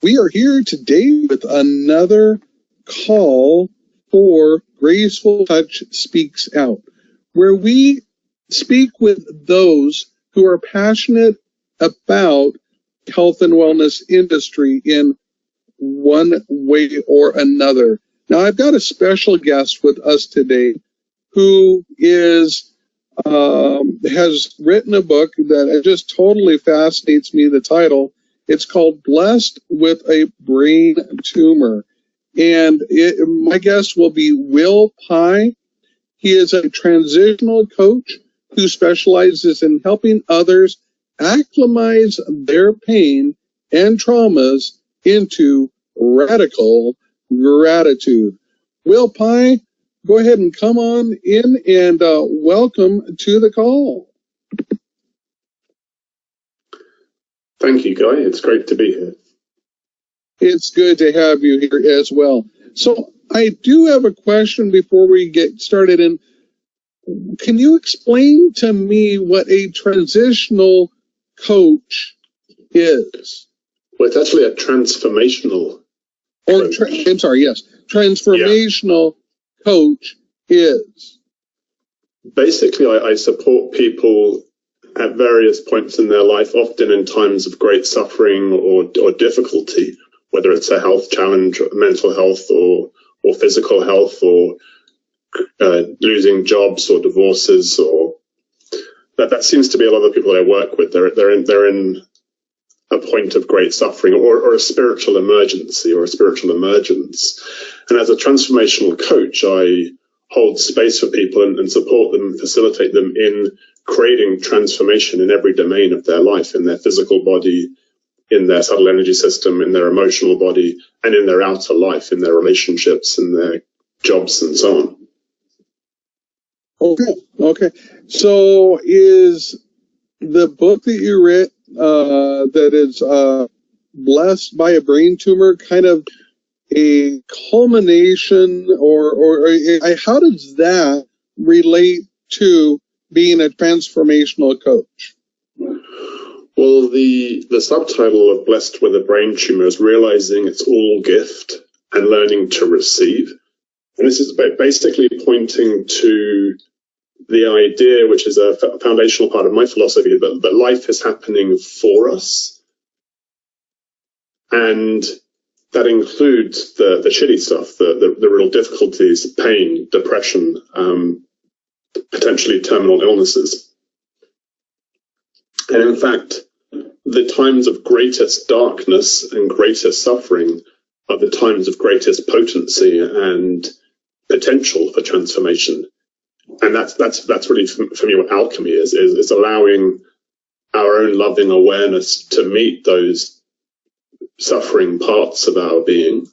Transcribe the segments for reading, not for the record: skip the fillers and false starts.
We are here today with another call for Graceful Touch Speaks Out, where we speak with those who are passionate about health and wellness industry in one way or another. Now, I've got a special guest with us today who has written a book that just totally fascinates me, the title. It's called Blessed with a Brain Tumor. And my guest will be Will Pye. He is a transitional coach who specializes in helping others acclimatize their pain and traumas into radical gratitude. Will Pye, go ahead and come on in and welcome to the call. Thank you, Guy. It's great to be here. It's good to have you here as well. So I do have a question before we get started. And can you explain to me what a transitional coach is? Well, it's actually a transformational coach. Transformational coach is? Basically, I support people at various points in their life, often in times of great suffering or difficulty, whether it's a health challenge, mental health or physical health, or losing jobs or divorces, or that seems to be a lot of the people that I work with. They're in a point of great suffering or a spiritual emergency or a spiritual emergence. And as a transformational coach, I hold space for people and support them, facilitate them in creating transformation in every domain of their life, in their physical body, in their subtle energy system, in their emotional body, and in their outer life, in their relationships, in their jobs, and so on. Okay. So is the book that you wrote that is Blessed by a Brain Tumor kind of a culmination, or how does that relate to being a transformational coach? Well, the subtitle of Blessed with a Brain Tumor is realizing it's all gift and learning to receive. And this is basically pointing to the idea, which is a foundational part of my philosophy, that life is happening for us. And that includes the shitty stuff, the real difficulties, pain, depression, potentially terminal illnesses. And in fact, the times of greatest darkness and greatest suffering are the times of greatest potency and potential for transformation. And that's really, for me, what alchemy is allowing our own loving awareness to meet those suffering parts of our being,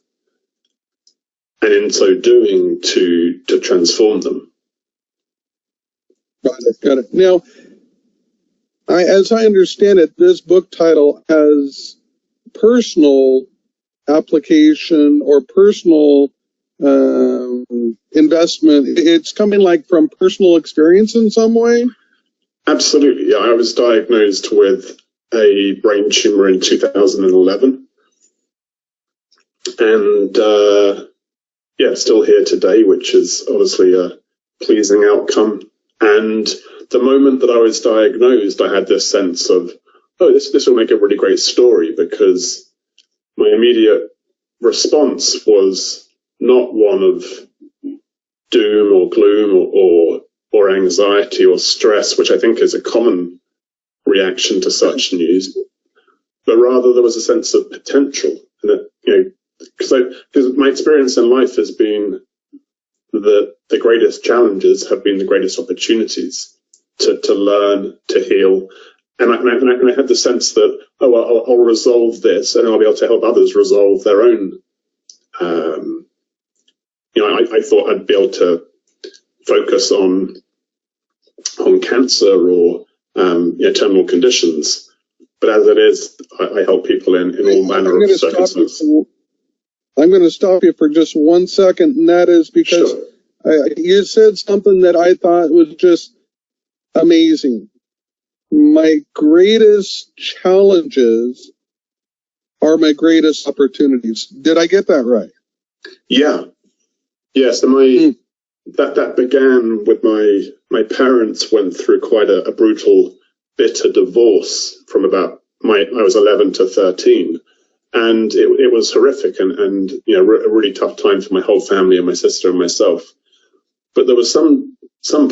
and in so doing to transform them. Got it. Now, as I understand it, this book title has personal application or personal investment. It's coming like from personal experience in some way? Absolutely. Yeah, I was diagnosed with a brain tumor in 2011. And still here today, which is obviously a pleasing outcome. And the moment that I was diagnosed, I had this sense of, this will make a really great story, because my immediate response was not one of doom or gloom or anxiety or stress, which I think is a common reaction to such news, but rather there was a sense of potential. And that, because my experience in life has been that the greatest challenges have been the greatest opportunities to learn, to heal. And I had the sense that, I'll resolve this, and I'll be able to help others resolve their own. I thought I'd be able to focus on cancer or terminal conditions, but as it is, I help people in all manner of circumstances. I'm going to stop you for just 1 second, and that is because you said something that I thought was just amazing. My greatest challenges are my greatest opportunities. Did I get that right? Yeah. Yes. And that began with my parents went through quite a brutal, bitter divorce from about I was 11 to 13. And it was horrific and a really tough time for my whole family and my sister and myself. But there was some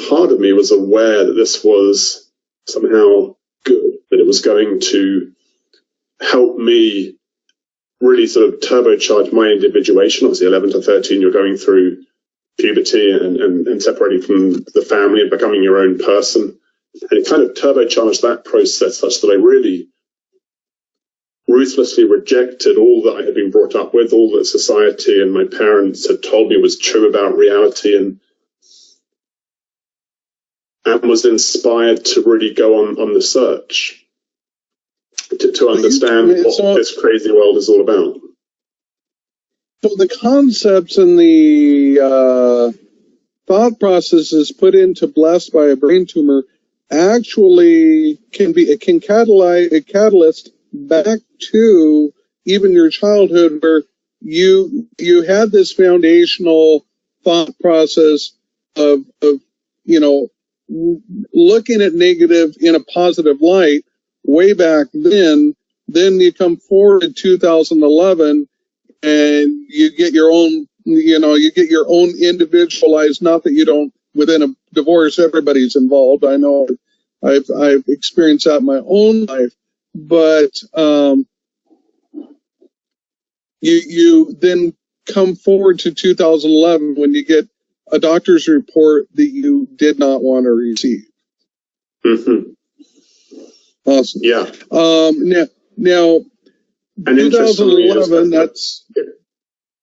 part of me was aware that this was somehow good, that it was going to help me really sort of turbocharge my individuation. Obviously, 11 to 13, you're going through puberty and separating from the family and becoming your own person. And it kind of turbocharged that process such that I really ruthlessly rejected all that I had been brought up with, all that society and my parents had told me was true about reality, and was inspired to really go on the search to understand what this crazy world is all about. So the concepts and the thought processes put into Blessed by a Brain Tumor actually can catalyze a catalyst back to even your childhood, where you had this foundational thought process of looking at negative in a positive light way back then. Then you come forward in 2011 and you get your own individualized, not that you don't, within a divorce, everybody's involved. I know I've experienced that in my own life, but you then come forward to 2011 when you get a doctor's report that you did not want to receive. Mm-hmm. Awesome. Yeah. Now, and 2011,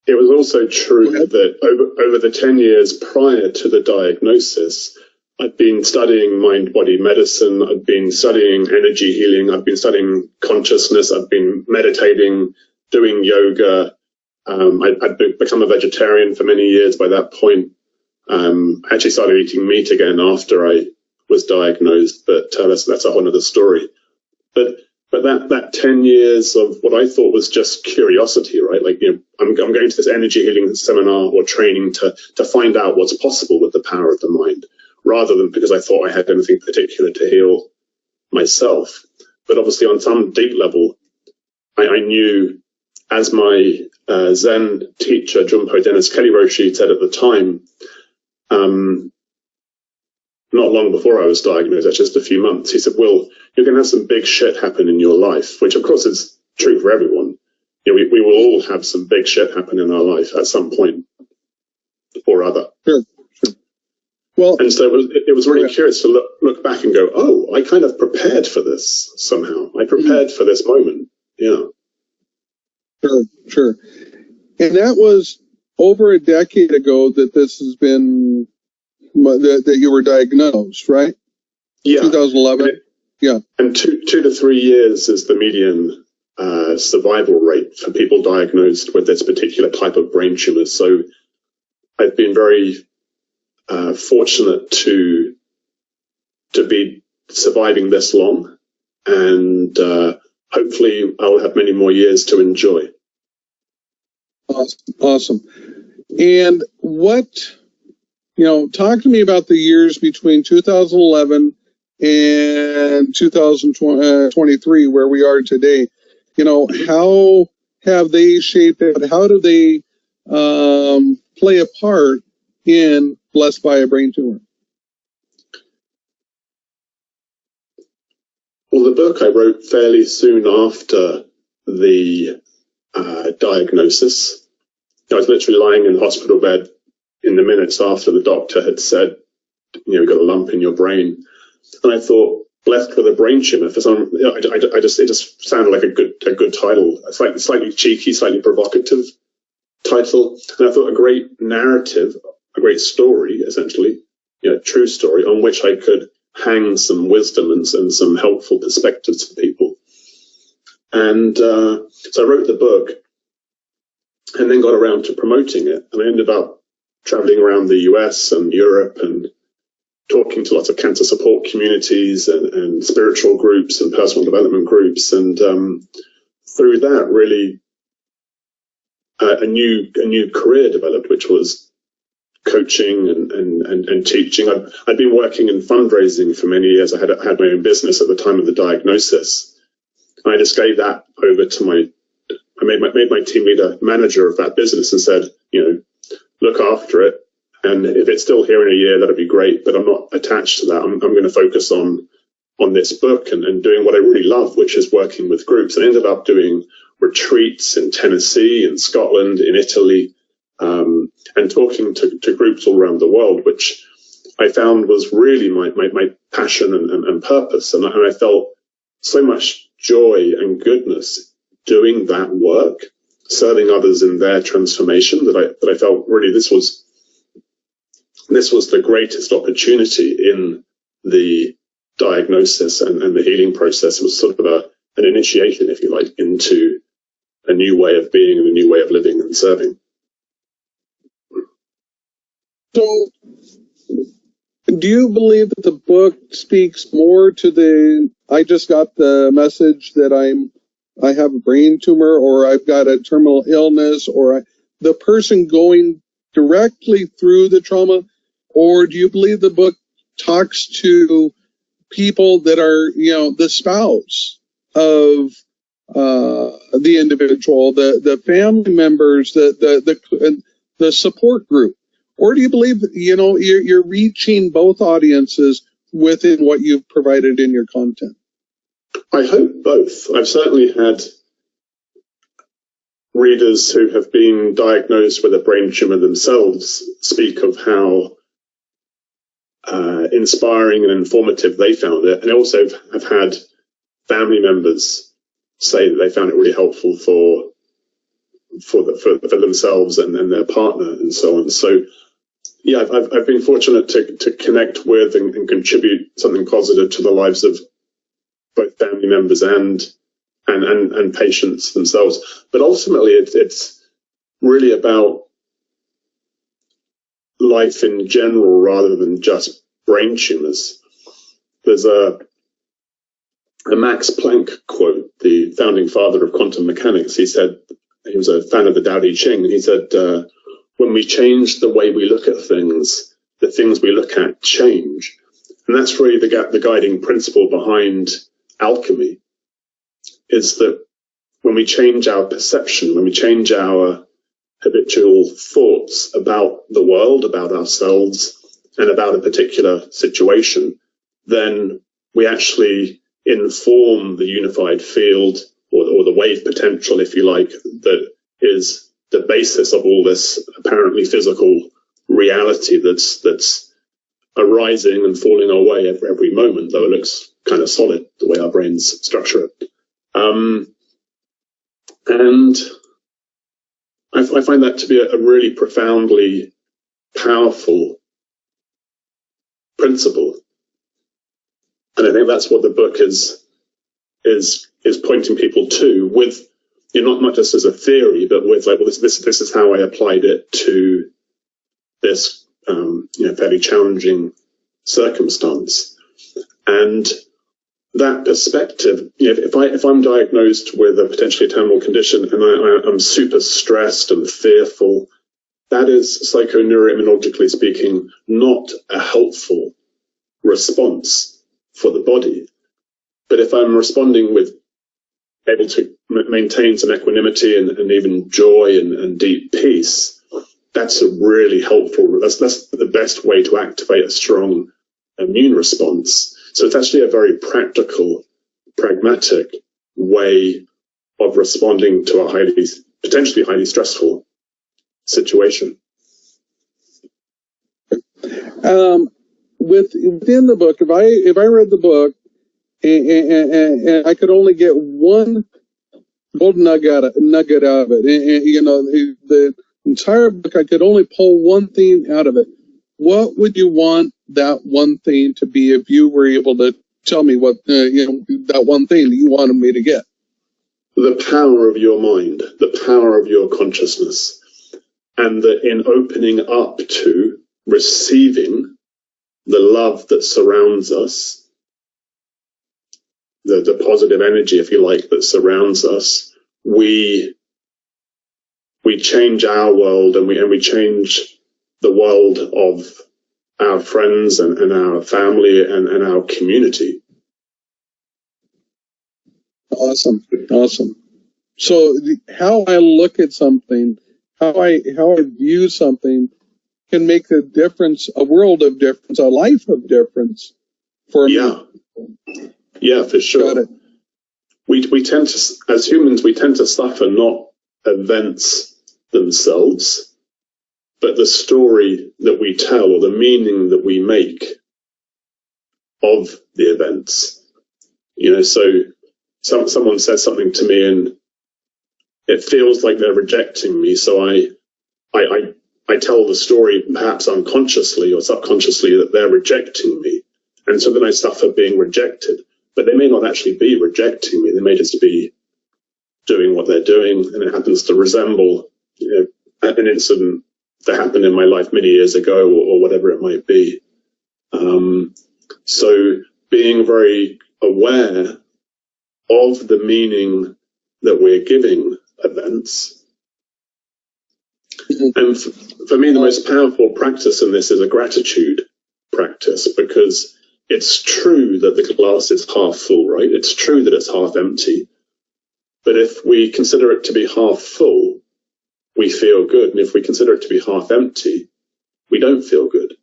it was also true that over the 10 years prior to the diagnosis, I'd been studying mind-body medicine, I'd been studying energy healing, I'd been studying consciousness, I'd been meditating, doing yoga. I'd become a vegetarian for many years by that point. I actually started eating meat again after I was diagnosed, but that's a whole other story. But that 10 years of what I thought was just curiosity, right? Like, I'm going to this energy healing seminar or training to find out what's possible with the power of the mind, rather than because I thought I had anything particular to heal myself. But obviously on some deep level, I knew, as my Zen teacher, Jumpo Dennis Kelly Roshi, said at the time, not long before I was diagnosed, that's just a few months, he said, Will, you're going to have some big shit happen in your life, which of course is true for everyone. We will all have some big shit happen in our life at some point or other. Sure. Well, and so it was really curious to look back and go, oh, I kind of prepared for this somehow. I prepared for this moment. Yeah. Sure. And that was over a decade ago that this has been, that you were diagnosed, right? Yeah. 2011. Yeah. And 2 to 3 years is the median survival rate for people diagnosed with this particular type of brain tumor. So I've been very fortunate to be surviving this long, and hopefully I will have many more years to enjoy. Awesome. And talk to me about the years between 2011 and 2023, where we are today. How have they shaped it? How do they play a part in Blessed by a Brain Tumor? Well, the book I wrote fairly soon after the diagnosis. I was literally lying in the hospital bed in the minutes after the doctor had said, you've got a lump in your brain. And I thought, Blessed with a Brain Tumor, for some, it just sounded like a good title, a slightly cheeky, slightly provocative title. And I thought a great narrative, a great story, essentially, true story on which I could hang some wisdom and some helpful perspectives for people. And so I wrote the book and then got around to promoting it. And I ended up traveling around the US and Europe and talking to lots of cancer support communities and spiritual groups and personal development groups, and through that, really, a new career developed, which was coaching and teaching. I'd been working in fundraising for many years. I had my own business at the time of the diagnosis. I just gave that over to I made my team leader manager of that business and said, look after it. And if it's still here in a year, that'd be great. But I'm not attached to that. I'm going to focus on this book and doing what I really love, which is working with groups. And I ended up doing retreats in Tennessee, in Scotland, in Italy, and talking to groups all around the world, which I found was really my passion and purpose. And I felt so much joy and goodness doing that work, serving others in their transformation, that I felt really this was the greatest opportunity in the diagnosis and the healing process. It was sort of an initiation, if you like, into a new way of being and a new way of living and serving. So, do you believe that the book speaks more to I just got the message that I have a brain tumor, or I've got a terminal illness, or the person going directly through the trauma? Or do you believe the book talks to people that are, the spouse of the individual, the family members, the support group? Or do you believe, you're reaching both audiences within what you've provided in your content? I hope both. I've certainly had readers who have been diagnosed with a brain tumor themselves speak of how inspiring and informative they found it. And I also have had family members say that they found it really helpful for themselves and their partner and so on. So, yeah, I've been fortunate to connect with and contribute something positive to the lives of both family members and patients themselves. But ultimately, it's really about life in general rather than just brain tumors. There's a Max Planck quote, the founding father of quantum mechanics. He said, he was a fan of the Tao Te Ching, and he said, when we change the way we look at things, the things we look at change. And that's really the guiding principle behind alchemy, is that when we change our perception, when we change our habitual thoughts about the world, about ourselves, and about a particular situation, then we actually inform the unified field or the wave potential, if you like, that is the basis of all this apparently physical reality that's arising and falling away every moment, though it looks kind of solid the way our brains structure it. And I find that to be a really profoundly powerful principle. And I think that's what the book is pointing people to, with, not just as a theory, but with like, well, this is how I applied it to this fairly challenging circumstance. And that perspective, if I'm diagnosed with a potentially terminal condition and I'm super stressed and fearful, that is, psychoneuroimmunologically speaking, not a helpful response for the body. But if I'm responding with able to maintain some equanimity and even joy and deep peace, that's a really helpful, that's the best way to activate a strong immune response. So it's actually a very practical, pragmatic way of responding to a potentially highly stressful situation. Within the book, if I read the book and I could only get one gold nugget out of it, and the entire book, I could only pull one thing out of it, what would you want that one thing to be if you were able to tell me what that one thing that you wanted me to get? The power of your mind, the power of your consciousness, and that in opening up to receiving the love that surrounds us, the positive energy, if you like, that surrounds us, we change our world, and we change the world of our friends and our family and our community. Awesome. So how I look at something, how I view something can make a difference, a world of difference, a life of difference for me. Yeah, for sure. Got it. We tend to, as humans, we tend to suffer not events themselves, but the story that we tell or the meaning that we make of the events. So someone says something to me and it feels like they're rejecting me, so I tell the story, perhaps unconsciously or subconsciously, that they're rejecting me, and so then I suffer being rejected. But they may not actually be rejecting me; they may just be doing what they're doing, and it happens to resemble an incident that happened in my life many years ago, or whatever it might be. So being very aware of the meaning that we're giving events. And for me, the most powerful practice in this is a gratitude practice, because it's true that the glass is half full, right? It's true that it's half empty. But if we consider it to be half full, we feel good. And if we consider it to be half empty, we don't feel good.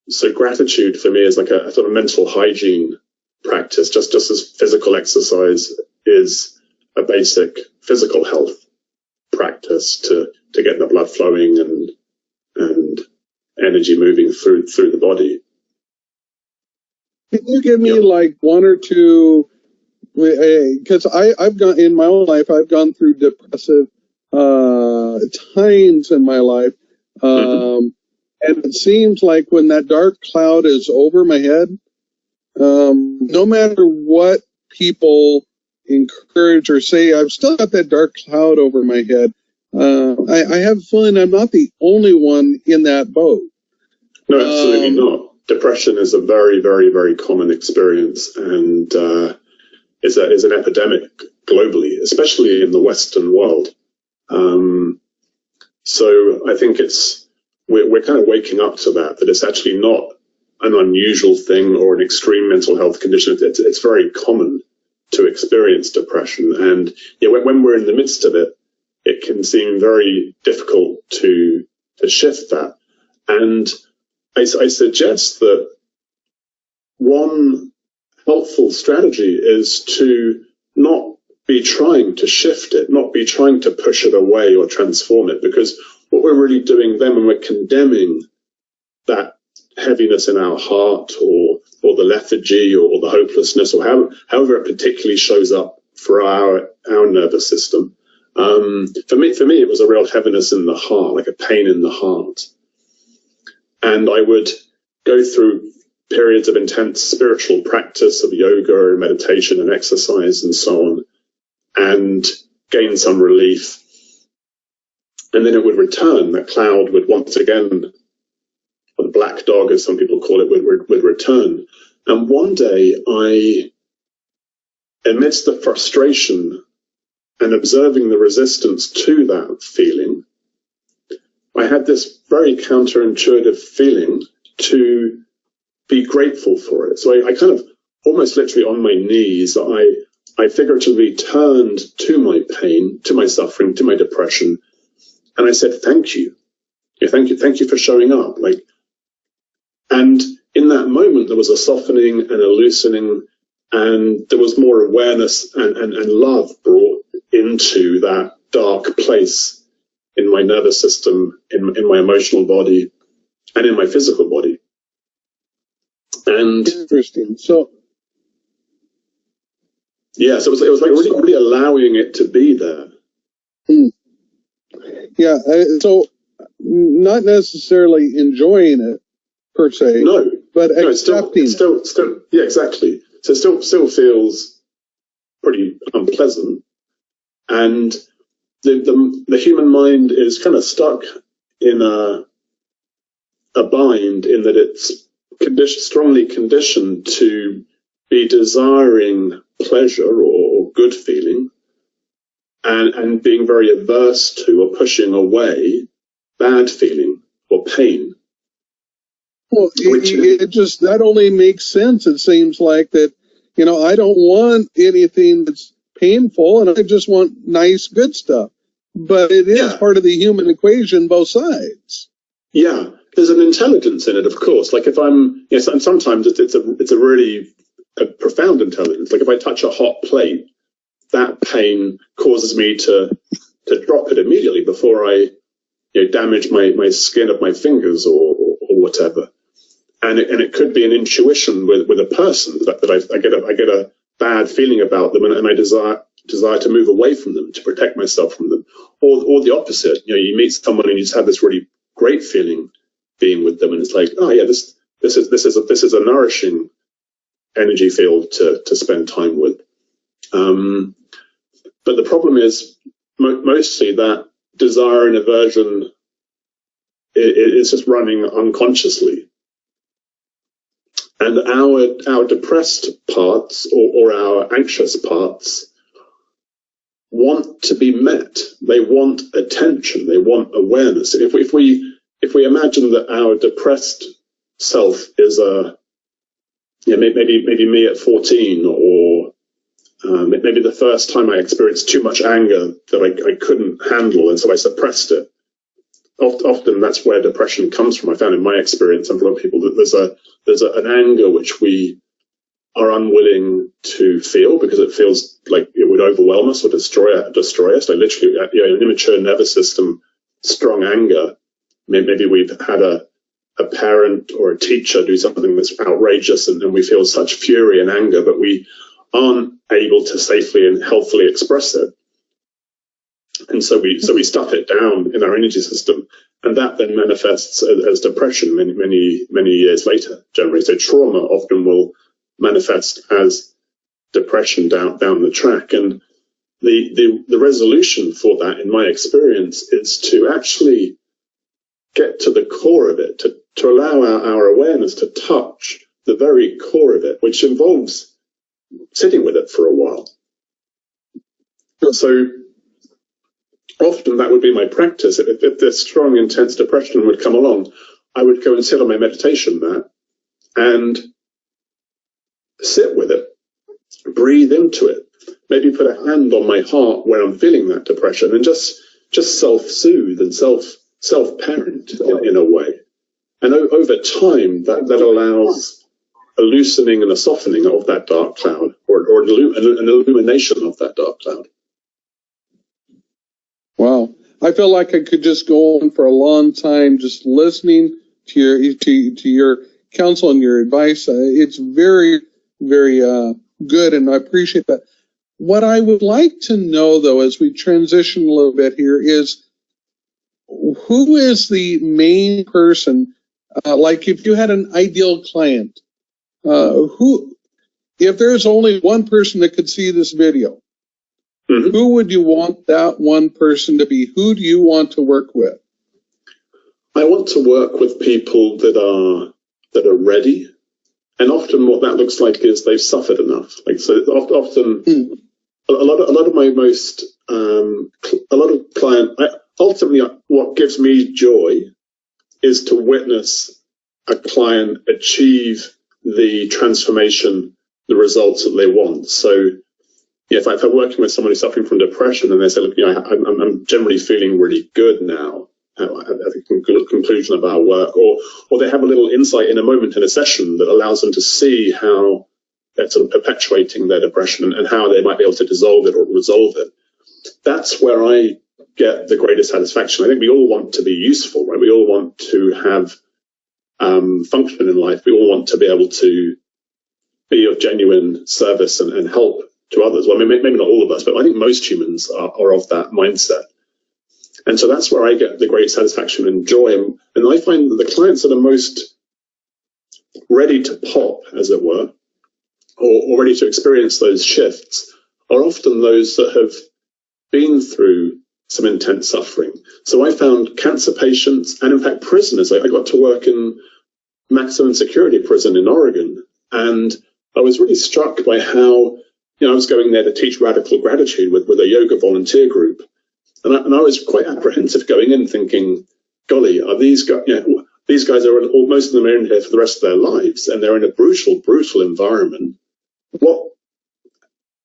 So gratitude for me is like a sort of mental hygiene practice, just as physical exercise is a basic physical health practice to get the blood flowing and energy moving through the body. Can you give me like one or two? Because I've gone in my own life, I've gone through depressive times in my life, and it seems like when that dark cloud is over my head, no matter what people encourage or say, I've still got that dark cloud over my head. I have a feeling I'm not the only one in that boat. No, absolutely not. Depression is a very, very, very common experience, and is an epidemic globally, especially in the Western world. So I think we're kind of waking up to that it's actually not an unusual thing or an extreme mental health condition. It's very common to experience depression, and when we're in the midst of it, it can seem very difficult to shift that. And I suggest that one helpful strategy is to not be trying to shift it, not be trying to push it away or transform it, because what we're really doing then when we're condemning that heaviness in our heart or the lethargy or the hopelessness or however it particularly shows up for our nervous system. For me, it was a real heaviness in the heart, like a pain in the heart. And I would go through periods of intense spiritual practice of yoga and meditation and exercise and so on, and gain some relief. And then it would return. That cloud would once again, or the black dog, as some people call it, would return. And one day amidst the frustration and observing the resistance to that feeling, I had this very counterintuitive feeling to be grateful for it. So I kind of, almost literally on my knees, I figuratively turned to my pain, to my suffering, to my depression, and I said, thank you. Thank you for showing up. And in that moment, there was a softening and a loosening, and there was more awareness and love brought into that dark place in my nervous system, in my emotional body, and in my physical body. And interesting. So yeah, so it was like really allowing it to be there. Yeah, so not necessarily enjoying it per se, no, but accepting. Still, yeah, exactly. So it still feels pretty unpleasant, and the human mind is kind of stuck in a bind, in that it's strongly conditioned to be desiring pleasure or good feeling and being very averse to or pushing away bad feeling or pain. Well, it just, that only makes sense. It seems like that, I don't want anything that's painful, and I just want nice, good stuff. But it is part of the human equation, both sides. Yeah, there's an intelligence in it, of course. Like if I'm, yes, and sometimes it's a really profound intelligence. Like if I touch a hot plate, that pain causes me to drop it immediately before I damage my skin of my fingers or whatever. And it could be an intuition with a person that I get a bad feeling about them, and I desire to move away from them, to protect myself from them, or the opposite. You meet someone and you just have this really great feeling being with them, and it's like, oh yeah, this is a nourishing energy field to spend time with. But the problem is mostly that desire and aversion is just running unconsciously. And our depressed parts or our anxious parts want to be met. They want attention. They want awareness. If we imagine that our depressed self is maybe me at 14, or maybe the first time I experienced too much anger that I couldn't handle, and so I suppressed it. Often that's where depression comes from. I found in my experience and from other people that there's an anger which we are unwilling to feel because it feels like it would overwhelm us or destroy us. Like literally, an immature nervous system, strong anger. Maybe we've had a parent or a teacher do something that's outrageous, and we feel such fury and anger, but we aren't able to safely and healthily express it. And so we stuff it down in our energy system, and that then manifests as depression many years later, generally. So trauma often will manifest as depression down the track. And the resolution for that, in my experience, is to actually get to the core of it, to allow our awareness to touch the very core of it, which involves sitting with it for a while. So often that would be my practice. If this strong, intense depression would come along, I would go and sit on my meditation mat and sit with it, breathe into it, maybe put a hand on my heart where I'm feeling that depression, and just self-soothe and self-parent in a way. And over time, that allows a loosening and a softening of that dark cloud, or an illumination of that dark cloud. Wow. I feel like I could just go on for a long time just listening to your counsel and your advice. It's very, very good, and I appreciate that. What I would like to know, though, as we transition a little bit here, is who is the main person, like if you had an ideal client, if there's only one person that could see this video, mm-hmm. Who would you want that one person to be? Who do you want to work with? I want to work with people that are ready, and often what that looks like is they've suffered enough. Like so, often a lot of my most a lot of client. Ultimately, what gives me joy is to witness a client achieve the transformation, the results that they want. So. Yeah, if I'm working with someone who's suffering from depression and they say, look, I'm generally feeling really good now at the conclusion of our work, or they have a little insight in a moment in a session that allows them to see how they're sort of perpetuating their depression and how they might be able to dissolve it or resolve it. That's where I get the greatest satisfaction. I think we all want to be useful, right? We all want to have function in life. We all want to be able to be of genuine service and help to others. Well, maybe not all of us, but I think most humans are of that mindset. And so that's where I get the great satisfaction and joy. And I find that the clients that are most ready to pop, as it were, or ready to experience those shifts are often those that have been through some intense suffering. So I found cancer patients and, in fact, prisoners. I got to work in maximum security prison in Oregon, and I was really struck by how I was going there to teach radical gratitude with a yoga volunteer group. And I was quite apprehensive going in, thinking, golly, are these guys, these guys are, most of them are in here for the rest of their lives, and they're in a brutal, brutal environment.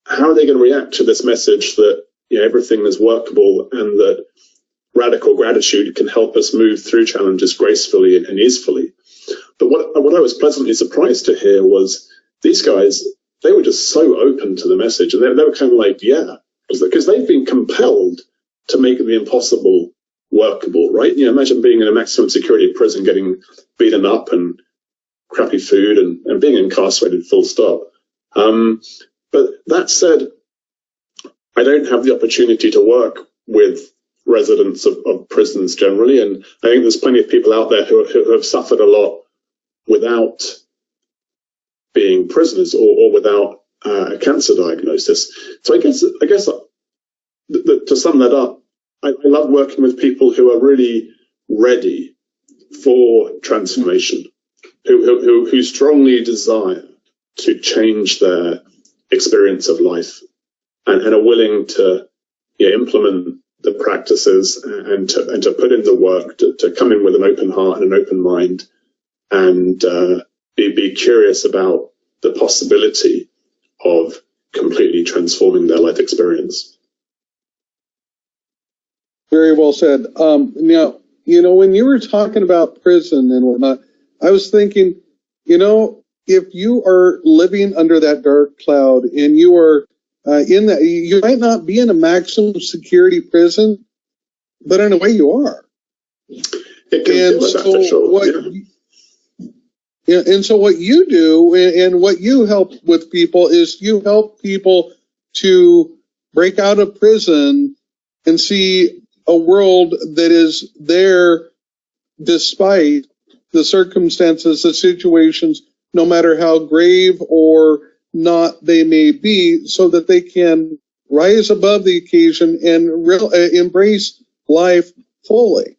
How are they going to react to this message that everything is workable and that radical gratitude can help us move through challenges gracefully and easefully? But what I was pleasantly surprised to hear was these guys, they were just so open to the message, and they were kind of like, yeah, because they've been compelled to make the impossible workable, right? Imagine being in a maximum security prison, getting beaten up and crappy food and being incarcerated, full stop. But that said, I don't have the opportunity to work with residents of prisons generally, and I think there's plenty of people out there who have suffered a lot without being prisoners or without a cancer diagnosis. So I guess to sum that up, I love working with people who are really ready for transformation, who strongly desire to change their experience of life and are willing to implement the practices and to put in the work, to come in with an open heart and an open mind, and be curious about the possibility of completely transforming their life experience. Very well said. Now, when you were talking about prison and whatnot, I was thinking, if you are living under that dark cloud and you are in that, you might not be in a maximum security prison, but in a way you are. It can feel like that for sure. And so what you do and what you help with people is you help people to break out of prison and see a world that is there despite the circumstances, the situations, no matter how grave or not they may be, so that they can rise above the occasion and embrace life fully.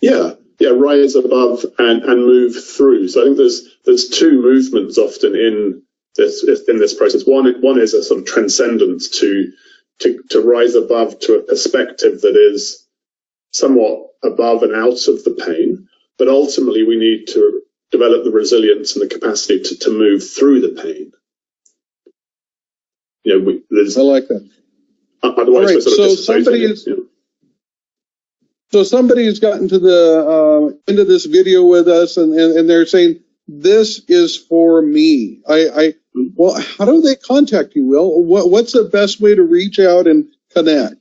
Yeah, rise above and move through. So I think there's two movements often in this process. One is a sort of transcendence to rise above to a perspective that is somewhat above and out of the pain. But ultimately, we need to develop the resilience and the capacity to move through the pain. I like that. Otherwise, right, we're sort of So somebody's gotten to the into this video with us, and they're saying, this is for me. Well, how do they contact you, Will? What's the best way to reach out and connect?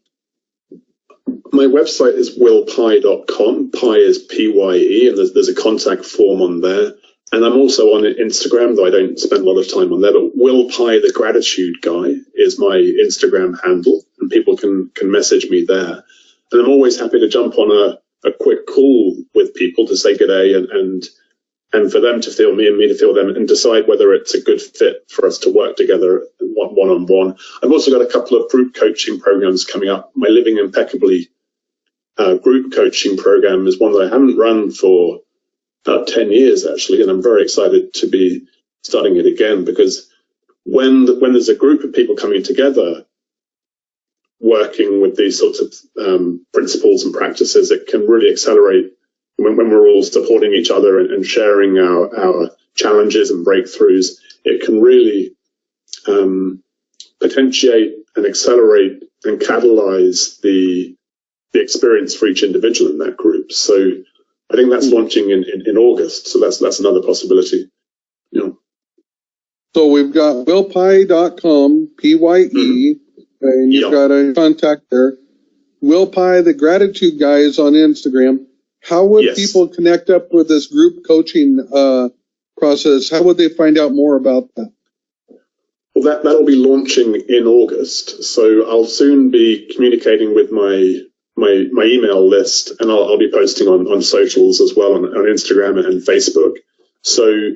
My website is willpye.com. Pye is P-Y-E, and there's a contact form on there. And I'm also on Instagram, though I don't spend a lot of time on there. But Will Pye, the Gratitude Guy, is my Instagram handle, and people can message me there. And I'm always happy to jump on a quick call with people to say good day and for them to feel me and me to feel them and decide whether it's a good fit for us to work together one-on-one. I've also got a couple of group coaching programs coming up. My Living Impeccably group coaching program is one that I haven't run for about 10 years, actually, and I'm very excited to be starting it again, because when there's a group of people coming together working with these sorts of principles and practices, it can really accelerate when we're all supporting each other and sharing our challenges and breakthroughs. It can really potentiate and accelerate and catalyze the experience for each individual in that group. So I think that's launching in August. So that's another possibility. So we've got willpye.com, P-Y-E, and you've got a contact there. Will Pye, the Gratitude Guy, is on Instagram. How would people connect up with this group coaching process? How would they find out more about that? Well, that'll be launching in August. So I'll soon be communicating with my email list, and I'll be posting on socials as well, on Instagram and Facebook. So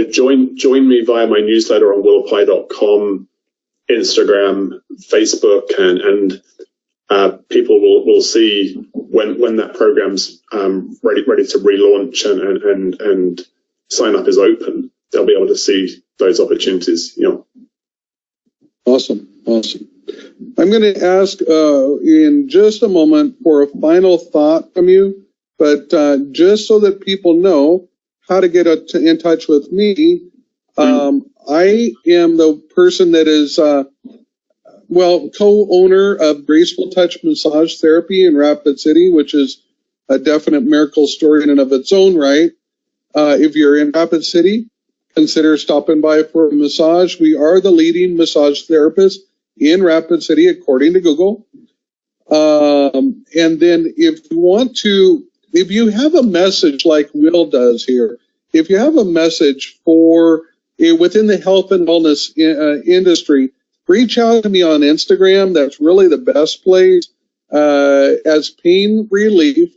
join me via my newsletter on willpye.com, Instagram, Facebook, and people will see when that program's ready to relaunch and sign up is open. They'll be able to see those opportunities. Awesome. Awesome. I'm going to ask in just a moment for a final thought from you, but just so that people know how to get in touch with me, I am the person that is, co-owner of Graceful Touch Massage Therapy in Rapid City, which is a definite miracle story in and of its own right. If you're in Rapid City, consider stopping by for a massage. We are the leading massage therapist in Rapid City, according to Google. And then if you have a message like Will does here, if you have a message for within the health and wellness industry, reach out to me on Instagram. That's really the best place. As Pain Relief,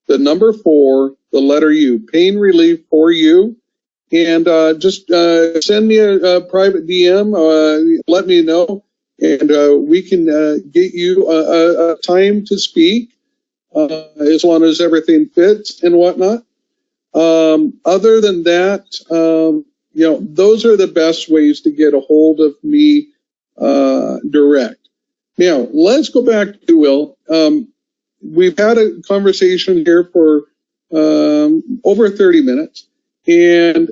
the number 4, the letter U, Pain Relief for you. And just send me a private DM. Let me know, and we can get you a time to speak, as long as everything fits and whatnot. Other than that, those are the best ways to get a hold of me direct. Now, let's go back to Will. We've had a conversation here for over 30 minutes, and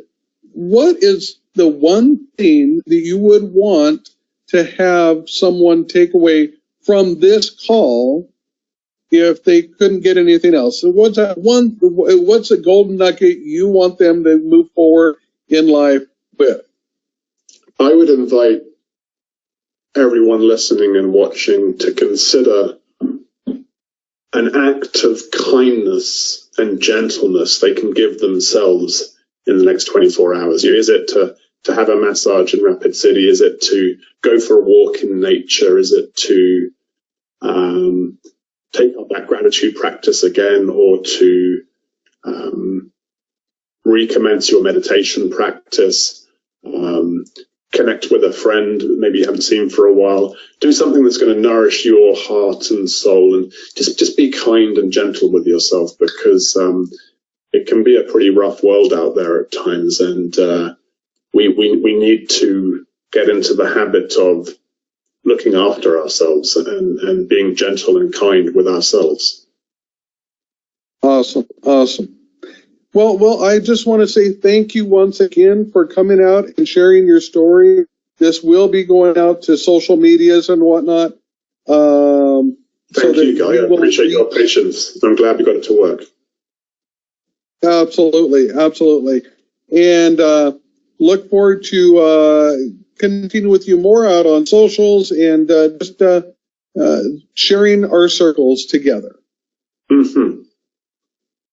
what is the one thing that you would want to have someone take away from this call if they couldn't get anything else? So what's the golden nugget you want them to move forward in life with? I would invite everyone listening and watching to consider an act of kindness and gentleness they can give themselves in the next 24 hours. Is it to have a massage in Rapid City? Is it to go for a walk in nature? Is it to take up that gratitude practice again, or to recommence your meditation practice? Connect with a friend maybe you haven't seen for a while. Do something that's going to nourish your heart and soul, and just be kind and gentle with yourself, because it can be a pretty rough world out there at times, and we need to get into the habit of looking after ourselves and being gentle and kind with ourselves. Awesome. Well, I just want to say thank you once again for coming out and sharing your story. This will be going out to social medias and whatnot. Thank you, Guy. I appreciate your patience. I'm glad we got it to work. Absolutely. And look forward to continue with you more out on socials and just sharing our circles together. Mm-hmm.